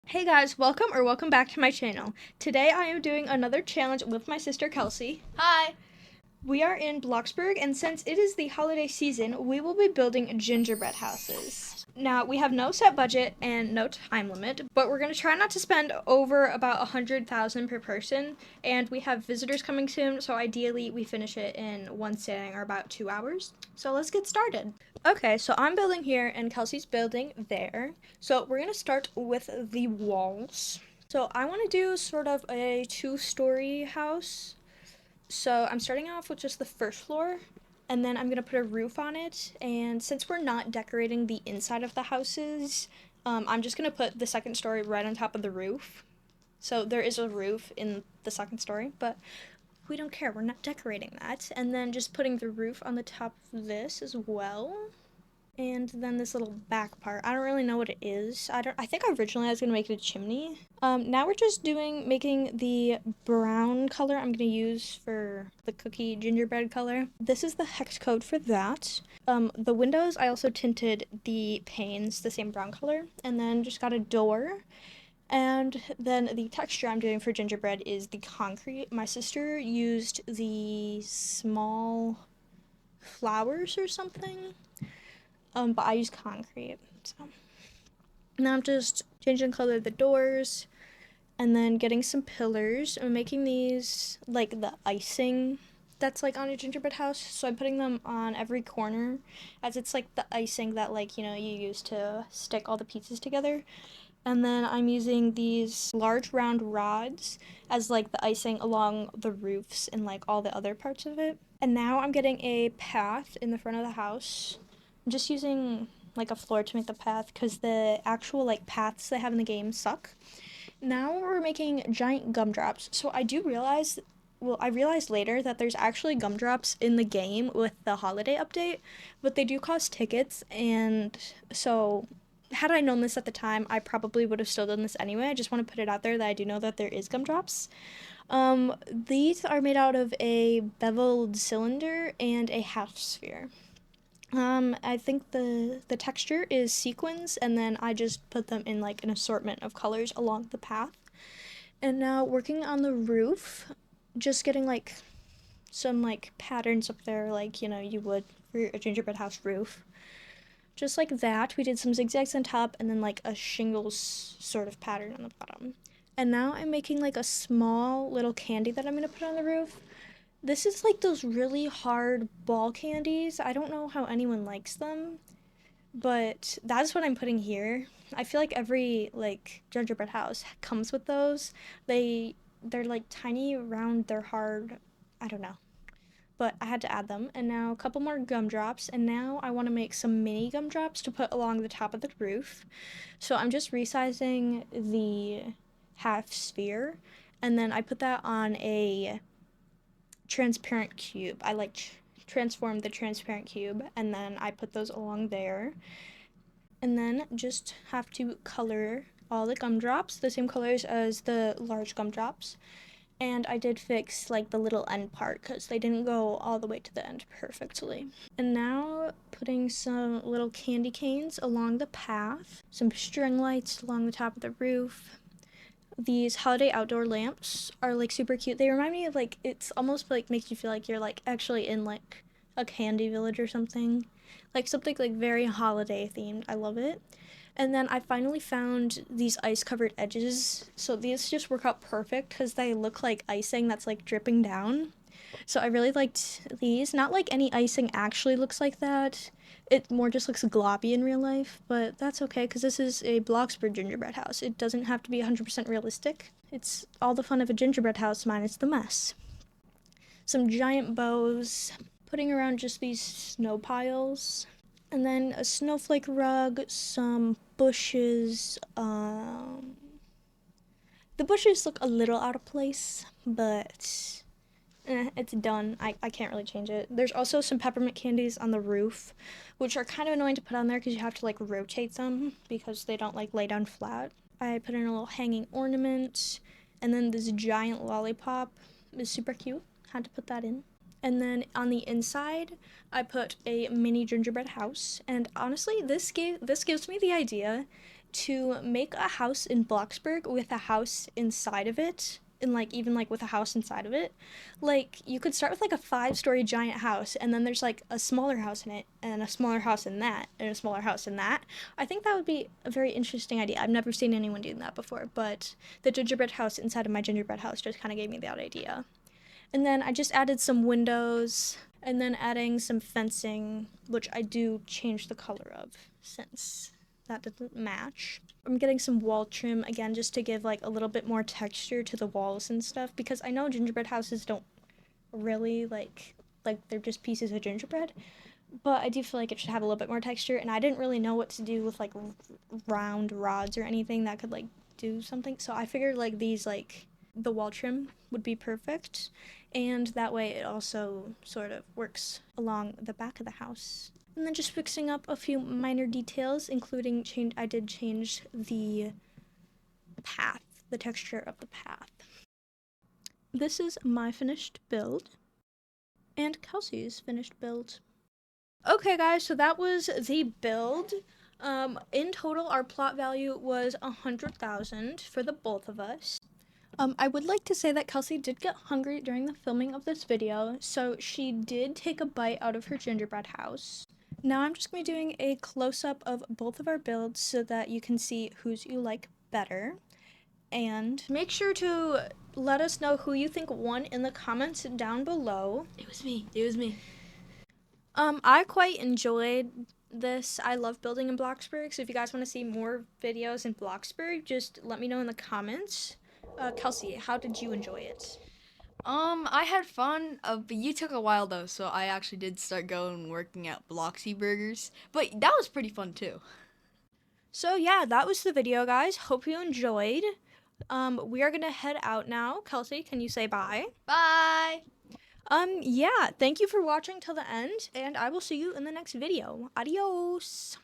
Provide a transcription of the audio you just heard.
Hey guys, welcome back to my channel. Today I am doing another challenge with my sister Kelsey. Hi. We are in Bloxburg, and since it is the holiday season, we will be building gingerbread houses. Now, we have no set budget and no time limit, but we're going to try not to spend over about 100,000 per person, and we have visitors coming soon, so ideally we finish it in one sitting or about 2 hours. So let's get started. Okay, so I'm building here and Kelsey's building there. So we're going to start with the walls. So I want to do sort of a two-story house. So I'm starting off with just the first floor, and then I'm going to put a roof on it. And since we're not decorating the inside of the houses, I'm just going to put the second story right on top of the roof. So there is a roof in the second story, but we don't care. We're not decorating that. And then just putting the roof on the top of this as well. And then this little back part. I don't really know what it is. I think originally I was gonna make it a chimney. Now we're just making the brown color I'm gonna use for the cookie gingerbread color. This is the hex code for that. The windows, I also tinted the panes the same brown color, and then just got a door. And then the texture I'm doing for gingerbread is the concrete. My sister used the small flowers or something, but I use concrete. So now I'm just changing the color of the doors and then getting some pillars. I'm making these like the icing that's like on a gingerbread house. So I'm putting them on every corner as it's like the icing that you use to stick all the pieces together. And then I'm using these large round rods as like the icing along the roofs and like all the other parts of it. And now I'm getting a path in the front of the house. I'm just using like a floor to make the path because the actual like paths they have in the game suck. Now we're making giant gumdrops. So I realized later that there's actually gumdrops in the game with the holiday update, but they do cost tickets, and so had I known this at the time, I probably would have still done this anyway. I just want to put it out there that I do know that there is gumdrops. These are made out of a beveled cylinder and a half sphere. I think the texture is sequins, and then I just put them in like an assortment of colors along the path. And now working on the roof, just getting like some like patterns up there, like you would for a gingerbread house roof. Just like that, we did some zigzags on top and then like a shingles sort of pattern on the bottom. And now I'm making like a small little candy that I'm gonna put on the roof. This is like those really hard ball candies. I don't know how anyone likes them, but that's what I'm putting here. I feel like every like gingerbread house comes with those. They're like tiny, round, they're hard. I don't know, but I had to add them. And now a couple more gumdrops, and now I want to make some mini gumdrops to put along the top of the roof. So I'm just resizing the half sphere, and then I put that on a transparent cube. I transformed the transparent cube, and then I put those along there. And then just have to color all the gumdrops the same colors as the large gumdrops. And I did fix like the little end part because they didn't go all the way to the end perfectly. And now putting some little candy canes along the path, some string lights along the top of the roof. These holiday outdoor lamps are like super cute. They remind me of like, it's almost like makes you feel like you're like actually in like a candy village or something. Like something like very holiday themed. I love it. And then I finally found these ice covered edges. So these just work out perfect because they look like icing that's like dripping down. So I really liked these. Not like any icing actually looks like that. It more just looks gloppy in real life, but that's okay because this is a Bloxburg gingerbread house. It doesn't have to be 100% realistic. It's all the fun of a gingerbread house minus the mess. Some giant bows, putting around just these snow piles, and then a snowflake rug, some bushes. The bushes look a little out of place, but it's done. I can't really change it. There's also some peppermint candies on the roof, which are kind of annoying to put on there because you have to like rotate them because they don't like lay down flat. I put in a little hanging ornament, and then this giant lollipop is super cute. Had to put that in. And then on the inside, I put a mini gingerbread house. And honestly, this gives me the idea to make a house in Bloxburg with a house inside of it, and like even like with a house inside of it, like you could start with like a 5-story giant house, and then there's like a smaller house in it, and a smaller house in that, and a smaller house in that. I think that would be a very interesting idea. I've never seen anyone doing that before, but the gingerbread house inside of my gingerbread house just kind of gave me that idea. And then I just added some windows, and then adding some fencing, which I do change the color of since that doesn't match. I'm getting some wall trim again just to give like a little bit more texture to the walls and stuff, because I know gingerbread houses don't really like they're just pieces of gingerbread, but I do feel like it should have a little bit more texture, and I didn't really know what to do with like round rods or anything that could like do something, so I figured like these like the wall trim would be perfect, and that way it also sort of works along the back of the house. And then just fixing up a few minor details, including I did change the path, the texture of the path. This is my finished build, and Kelsey's finished build. Okay guys, so that was the build. In total, our plot value was 100,000 for the both of us. I would like to say that Kelsey did get hungry during the filming of this video, so she did take a bite out of her gingerbread house. Now I'm just going to be doing a close-up of both of our builds so that you can see whose you like better. And make sure to let us know who you think won in the comments down below. It was me. It was me. I quite enjoyed this. I love building in Bloxburg, so if you guys want to see more videos in Bloxburg, just let me know in the comments. Kelsey, how did you enjoy it? I had fun, but you took a while though, so I actually did start going and working at Bloxy Burgers, but that was pretty fun too. So yeah, that was the video, guys. Hope you enjoyed. We are gonna head out now. Kelsey, can you say bye? Bye! Yeah, thank you for watching till the end, and I will see you in the next video. Adios!